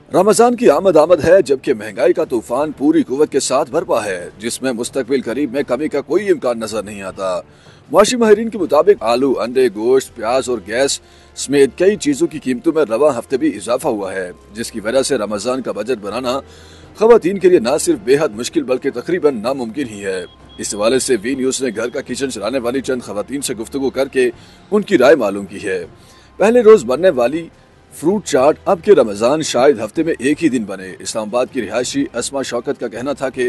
रमजान की आमद है, जबकि महंगाई का तूफान पूरी कुव्वत के साथ बरपा है, जिसमें मुस्तकबिल करीब में कमी का कोई इम्कान नजर नहीं आता। मुआशी माहिरीन के मुताबिक आलू, अंडे, गोश्त, प्याज और गैस समेत कई चीजों की कीमतों में रवा हफ्ते भी इजाफा हुआ है, जिसकी वजह से रमजान का बजट बनाना खवातीन के लिए न सिर्फ बेहद मुश्किल बल्कि तकरीबन नामुमकिन ही है। इस हवाले से वी न्यूज ने घर का किचन चलाने वाली चंद खवातीन से गुफ्तगू करके उनकी राय मालूम की है। पहले रोज बनने वाली फ्रूट चाट अब के रमजान शायद हफ्ते में एक ही दिन बने। इस्लामाबाद की रिहायशी अस्मा शौकत का कहना था कि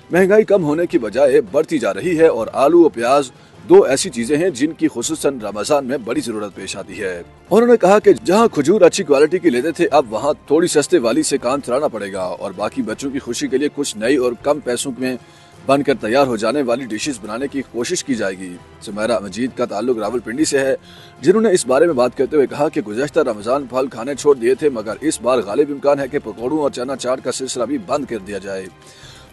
महंगाई कम होने की बजाय बढ़ती जा रही है और आलू और प्याज दो ऐसी चीजें हैं जिनकी खुसूसन रमजान में बड़ी जरूरत पेश आती है। उन्होंने कहा कि जहां खजूर अच्छी क्वालिटी की लेते थे, अब वहां थोड़ी सस्ते वाली से काम चलाना पड़ेगा और बाकी बच्चों की खुशी के लिए कुछ नई और कम पैसों में बनकर तैयार हो जाने वाली डिशेस बनाने की कोशिश की जाएगी। सुमेरा मजीद का ताल्लुक रावलपिंडी से है, जिन्होंने इस बारे में बात करते हुए कहा कि गुज़श्ता रमजान फल खाने छोड़ दिए थे, मगर इस बार गालिब इम्कान है कि पकौड़ों और चना चाट का सिलसिला भी बंद कर दिया जाए।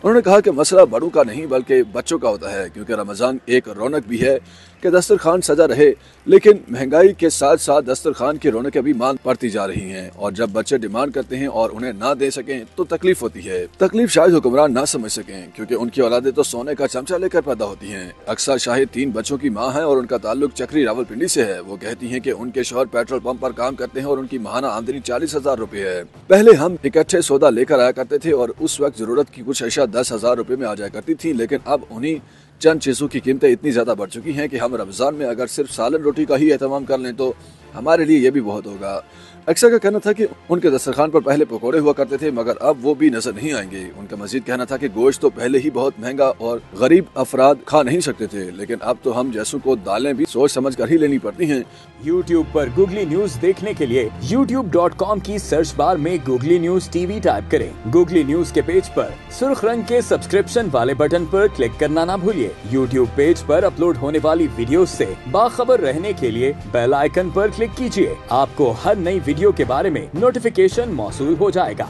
उन्होंने कहा कि मसला बड़ों का नहीं बल्कि बच्चों का होता है, क्योंकि रमजान एक रौनक भी है कि दस्तरखान सजा रहे, लेकिन महंगाई के साथ साथ दस्तरखान की रौनकें भी मांग बढ़ती जा रही हैं और जब बच्चे डिमांड करते हैं और उन्हें ना दे सकें तो तकलीफ होती है। तकलीफ शायद हुक्मरान ना समझ सकें, क्योंकि उनकी औलादें तो सोने का चमचा लेकर पैदा होती हैं। अक्सर शाहिद 3 बच्चों की माँ है और उनका ताल्लुक चक्री रावलपिंडी से है। वो कहती हैं कि उनके शौहर पेट्रोल पंप पर काम करते हैं और उनकी माहाना आमदनी 40,000 रुपए है। पहले हम इकट्ठे सौदा लेकर आया करते थे और उस वक्त जरूरत की कुछ अशिया 10,000 रुपए में आ जाया करती थी, लेकिन अब उन्हीं चंद चीजों की कीमतें इतनी ज्यादा बढ़ चुकी हैं कि हम रमजान में अगर सिर्फ सालन रोटी का ही एहतमाम कर लें तो हमारे लिए ये भी बहुत होगा। अक्सर का कहना था कि उनके दस्तरखान पर पहले पकोड़े हुआ करते थे, मगर अब वो भी नजर नहीं आएंगे। उनका मजीद कहना था कि गोश्त तो पहले ही बहुत महंगा और गरीब अफराद खा नहीं सकते थे, लेकिन अब तो हम जैसों को दालें भी सोच समझ कर ही लेनी पड़ती हैं। YouTube पर गूगली न्यूज देखने के लिए youtube.com की सर्च बार में गूगली न्यूज टीवी टाइप करें। गूगली न्यूज के पेज पर सुर्ख रंग के सब्सक्रिप्शन वाले बटन पर क्लिक करना ना भूलिए। YouTube पेज पर अपलोड होने वाली वीडियो से बाखबर रहने के लिए बेल आइकन पर क्लिक कीजिए। आपको हर नई वीडियो के बारे में नोटिफिकेशन मौसूल हो जाएगा।